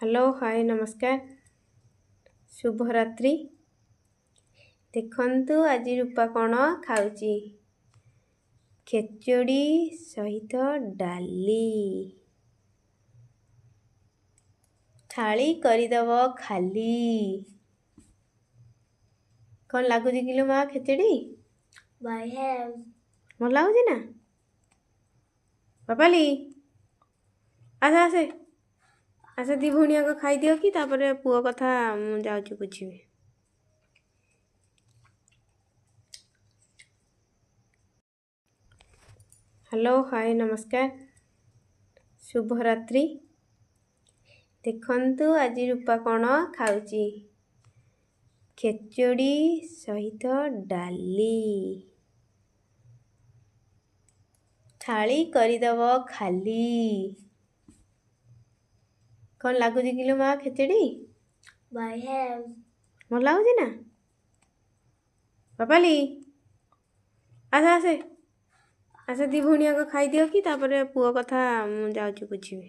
Hello hi नमस्कार शुभरात्रि। देखंतु आज रूपा कौन खाऊची खेचड़ी सहित डाली थाली करदब खाली। कौन लगुच किलो माँ खेचड़ी भल लगुच ना बापाली आसे आसे आसे दी भौणी आग खाईदियो कि तापर पुओ कथा जाऊँ बुझी। हेलो हाय नमस्कार शुभरात्रि। देखंतु आज रूपा कौन खाऊची खेचड़ी सहित डाली थाली करदब खाली। कौन लगुच किलो माँ खेचड़ी भल लगुच ना बापाली आसे आसे आसे दी भौणी आग खाईदियो कि तापर पुओ कथा जाऊँ बुझी।